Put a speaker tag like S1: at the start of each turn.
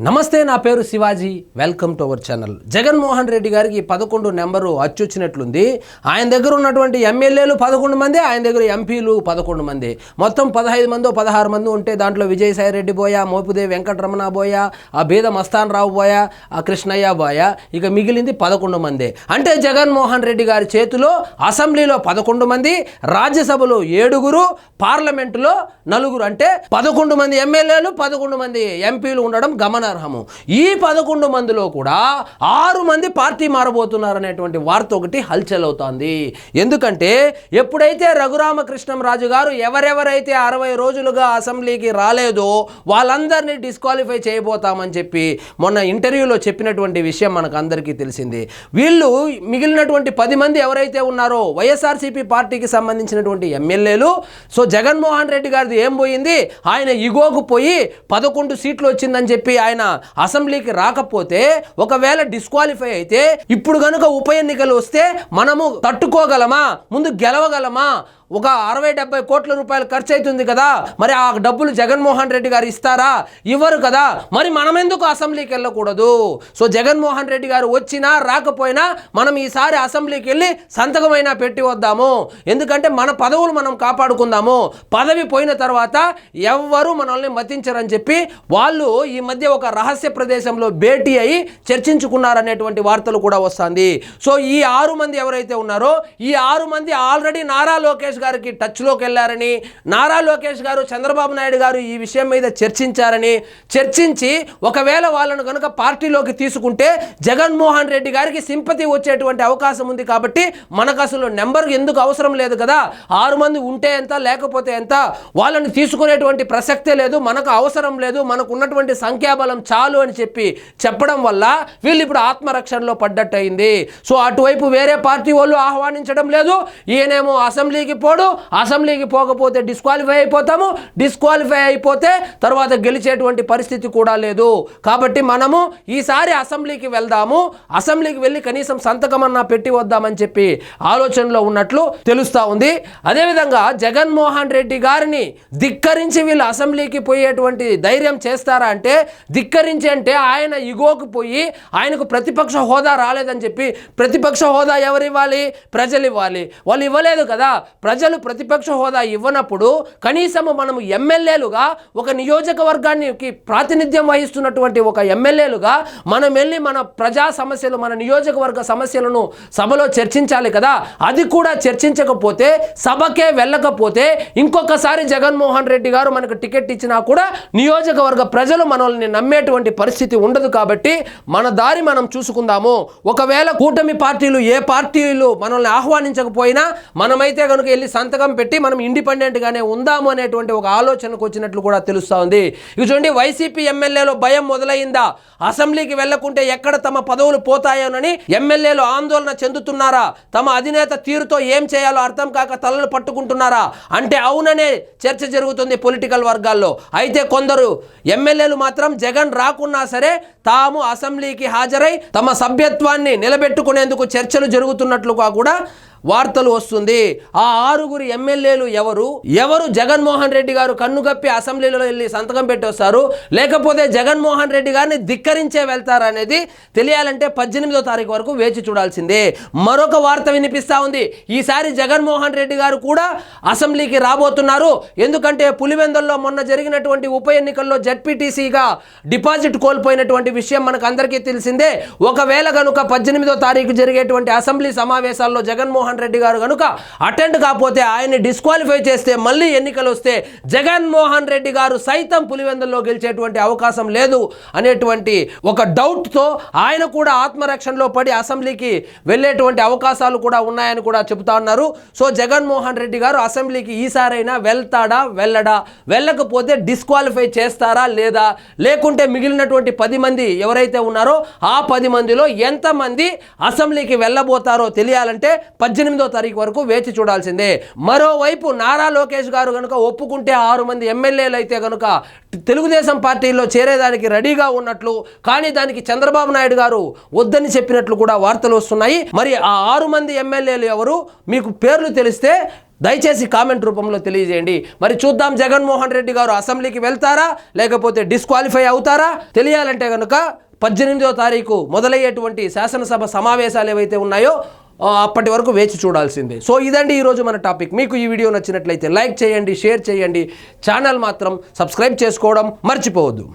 S1: నమస్తే, నా పేరు Shivaji. Welcome to our channel. Jaganmohan Reddy గారికి 11 నెంబరు అచ్చొచ్చినట్లుంది. ఆయన దగ్గర ఉన్నటువంటి ఎమ్మెల్యేలు 11 మంది, ఆయన దగ్గర ఎంపీలు 11 మంది, మొత్తం 15 మందో 16 మంది ఉంటే దాంట్లో విజయసాయి రెడ్డి బోయా, మోపుదేవి వెంకటరమణ బోయా, ఆ బీద మస్తాన్ రావు బోయా, ఆ కృష్ణయ్య బోయా, ఇక మిగిలింది 11 మంది. అంటే జగన్మోహన్ రెడ్డి గారి చేతిలో అసెంబ్లీలో 11 మంది, రాజ్యసభలో 7, పార్లమెంటులో 4, అంటే 11 మంది ఎమ్మెల్యేలు, 11 మంది ఎంపీలు ఉండడం గమనార్హము. ఈ 11 మందిలో కూడా 6 మంది పార్టీ మారబోతున్నారనేటువంటి వార్త ఒకటి హల్చల్ అవుతోంది. ఎందుకంటే ఎప్పుడైతే రఘురామకృష్ణంరాజు గారు ఎవరెవరైతే 60 రోజులుగా అసెంబ్లీకి రాలేదో వాళ్ళందరినీ డిస్క్వాలిఫై చేయబోతామని చెప్పి మొన్న ఇంటర్వ్యూలో చెప్పినటువంటి విషయం మనకు అందరికీ తెలిసింది. వీళ్ళు మిగిలినటువంటి 10 మంది ఎవరైతే ఉన్నారో వైఎస్ఆర్సీపీ పార్టీకి సంబంధించినటువంటి ఎమ్మెల్యేలు, సో జగన్మోహన్ రెడ్డి గారిది ఏం పోయింది, ఆయన ఇగోకు పోయి 11 సీట్లు వచ్చిందని చెప్పి ఆయన అసెంబ్లీకి రాకపోతే, ఒకవేళ డిస్క్వాలిఫై అయితే ఇప్పుడు గనుక ఉప ఎన్నికలు వస్తే మనము తట్టుకోగలమా, ముందు గెలవగలమా? ఒక 60-70 కోట్ల రూపాయలు ఖర్చు అవుతుంది కదా, మరి ఆ డబ్బులు జగన్మోహన్ రెడ్డి గారు ఇస్తారా? ఇవ్వరు కదా, మరి మనం ఎందుకు అసెంబ్లీకి వెళ్ళకూడదు? సో జగన్మోహన్ రెడ్డి గారు వచ్చినా రాకపోయినా మనం ఈసారి అసెంబ్లీకి వెళ్ళి సంతకమైనా పెట్టి వద్దాము. ఎందుకంటే మన పదవులు మనం కాపాడుకుందాము. పదవి పోయిన తర్వాత ఎవ్వరూ మనల్ని మతించరని చెప్పి వాళ్ళు ఈ మధ్య ఒక రహస్య ప్రదేశంలో భేటీ అయి చర్చించుకున్నారనేటువంటి వార్తలు కూడా వస్తుంది. సో ఈ 6 మంది ఎవరైతే ఉన్నారో ఈ 6 మంది ఆల్రెడీ నారా లోకేష్ గారికి టచ్లోకి వెళ్ళారని, నారా లోకేష్ గారు చంద్రబాబు నాయుడు గారు ఈ విషయం మీద చర్చించి ఒకవేళ వాళ్ళను కనుక పార్టీలోకి తీసుకుంటే జగన్మోహన్ రెడ్డి గారికి సింపతి వచ్చేటువంటి అవకాశం ఉంది. కాబట్టి మనకు అసలు నెంబర్ ఎందుకు అవసరం లేదు కదా, 6 మంది ఉంటే ఎంత లేకపోతే ఎంత, వాళ్ళని తీసుకునేటువంటి ప్రసక్తే లేదు, మనకు అవసరం లేదు, మనకు ఉన్నటువంటి సంఖ్యాబలం చాలు అని చెప్పడం వల్ల వీళ్ళు ఇప్పుడు ఆత్మరక్షణలో పడ్డట్టు అయింది. సో అటువైపు వేరే పార్టీ వాళ్ళు ఆహ్వానించడం లేదు, ఈయనేమో అసెంబ్లీకి అసెంబ్లీకి పోకపోతే డిస్క్వాలిఫై అయిపోతాము, డిస్క్వాలిఫై అయిపోతే తర్వాత గెలిచేటువంటి పరిస్థితి కూడా లేదు. కాబట్టి మనము ఈసారి అసెంబ్లీకి వెళ్దాము, అసెంబ్లీకి వెళ్ళి కనీసం సంతకమన్నా పెట్టి వద్దామని చెప్పి ఆలోచనలో ఉన్నట్లు తెలుస్తూ ఉంది. అదేవిధంగా జగన్మోహన్ రెడ్డి గారిని ధిక్కరించి వీళ్ళు అసెంబ్లీకి పోయేటువంటి ధైర్యం చేస్తారా అంటే, ధిక్కరించి అంటే ఆయన ఇగోకు పోయి ఆయనకు ప్రతిపక్ష హోదా రాలేదని చెప్పి, ప్రతిపక్ష హోదా ఎవరు ఇవ్వాలి? ప్రజలు ఇవ్వాలి. వాళ్ళు ఇవ్వలేదు కదా. ప్రజలు ప్రతిపక్ష హోదా ఇవ్వనప్పుడు కనీసము మనము ఎమ్మెల్యేలుగా, ఒక నియోజకవర్గానికి ప్రాతినిధ్యం వహిస్తున్నటువంటి ఒక ఎమ్మెల్యేలుగా మనం వెళ్ళి మన ప్రజా సమస్యలు, మన నియోజకవర్గ సమస్యలను సభలో చర్చించాలి కదా. అది కూడా చర్చించకపోతే, సభకే వెళ్ళకపోతే ఇంకొకసారి జగన్మోహన్ రెడ్డి గారు మనకు టికెట్ ఇచ్చినా కూడా నియోజకవర్గ ప్రజలు మనల్ని నమ్మేటువంటి పరిస్థితి ఉండదు. కాబట్టి మన దారి మనం చూసుకుందాము. ఒకవేళ కూటమి పార్టీలు ఏ పార్టీలు మనల్ని ఆహ్వానించకపోయినా మనమైతే కనుక వెళ్ళి సంతకం పెట్టి మనం ఇండిపెండెంట్గానే ఉందాము అనేటువంటి ఒక ఆలోచనకు వచ్చినట్లు కూడా తెలుస్తూ ఉంది. ఇక చూడండి, వైసీపీ ఎమ్మెల్యేలో భయం మొదలైందా? అసెంబ్లీకి వెళ్లకుంటే ఎక్కడ తమ పదవులు పోతాయోనని ఎమ్మెల్యేలు ఆందోళన చెందుతున్నారా? తమ అధినేత తీరుతో ఏం చేయాలో అర్థం కాక తలలు పట్టుకుంటున్నారా అంటే అవుననే చర్చ జరుగుతుంది పొలిటికల్ వర్గాల్లో. అయితే కొందరు ఎమ్మెల్యేలు మాత్రం జగన్ రాకున్నా సరే తాము అసెంబ్లీకి హాజరై తమ సభ్యత్వాన్ని నిలబెట్టుకునేందుకు చర్చలు జరుగుతున్నట్లుగా కూడా వార్తలు వస్తుంది. ఆ 6 ఎమ్మెల్యేలు ఎవరు జగన్మోహన్ రెడ్డి గారు కన్నుగప్పి అసెంబ్లీలో వెళ్ళి సంతకం పెట్టి వస్తారు, లేకపోతే జగన్మోహన్ రెడ్డి గారిని ధిక్కరించే వెళ్తారనేది తెలియాలంటే 18వ తారీఖు వరకు వేచి చూడాల్సిందే. మరొక వార్త వినిపిస్తా ఉంది, ఈసారి జగన్మోహన్ రెడ్డి గారు కూడా అసెంబ్లీకి రాబోతున్నారు. ఎందుకంటే పులివెందుల్లో మొన్న జరిగినటువంటి ఉప ఎన్నికల్లో జడ్పీటీసీగా డిపాజిట్ కోల్పోయినటువంటి విషయం మనకు అందరికీ తెలిసిందే. ఒకవేళ కనుక 18వ తారీఖు జరిగేటువంటి అసెంబ్లీ సమావేశాల్లో జగన్మోహన్ రెడ్డి గారు కనుక అటెండ్ కాకపోతే, ఆయన్ని డిస్క్వాలిఫై చేస్తే, మళ్ళీ ఎన్నికలు వస్తే జగన్మోహన్ రెడ్డి గారు సైతం పులివెందుల్లో గెలిచేటువంటి అవకాశం లేదు అనేటువంటి ఒక డౌట్తో ఆయన కూడా ఆత్మరక్షణలో పడి అసెంబ్లీకి వెళ్ళేటువంటి అవకాశాలు కూడా ఉన్నాయని కూడా చెబుతా ఉన్నారు. సో జగన్మోహన్ రెడ్డి గారు అసెంబ్లీకి ఈసారైనా వెళ్తాడా వెళ్ళడా, వెళ్ళకపోతే డిస్క్వాలిఫై చేస్తారా లేదా, లేకుంటే మిగిలినటువంటి 10 మంది ఎవరైతే ఉన్నారో ఆ 10 మందిలో ఎంతమంది అసెంబ్లీకి వెళ్ళబోతారో తెలియాలంటే 18 18వ తారీఖు వరకు వేచి చూడాల్సిందే. మరోవైపు నారా లోకేష్ గారు కనుక ఒప్పుకుంటే 6 మంది ఎమ్మెల్యేలు అయితే కనుక తెలుగుదేశం పార్టీలో చేరేదానికి రెడీగా ఉన్నట్లు, కానీ దానికి చంద్రబాబు నాయుడు గారు వద్దని చెప్పినట్లు కూడా వార్తలు వస్తున్నాయి. మరి ఆ 6 మంది ఎమ్మెల్యేలు ఎవరు? మీకు పేర్లు తెలిస్తే దయచేసి కామెంట్ రూపంలో తెలియజేయండి. మరి చూద్దాం, జగన్మోహన్ రెడ్డి గారు అసెంబ్లీకి వెళ్తారా లేకపోతే డిస్క్వాలిఫై అవుతారా? తెలియాలంటే కనుక 18వ తారీఖు మొదలయ్యేటువంటి శాసనసభ సమావేశాలు ఏవైతే ఉన్నాయో అప్పటి వరకు వేచి చూడాల్సిందే. సో ఇదండి ఈరోజు మన టాపిక్. మీకు ఈ వీడియో నచ్చినట్లయితే లైక్ చేయండి, షేర్ చేయండి, ఛానల్ మాత్రం సబ్స్క్రైబ్ చేసుకోవడం మర్చిపోవద్దు.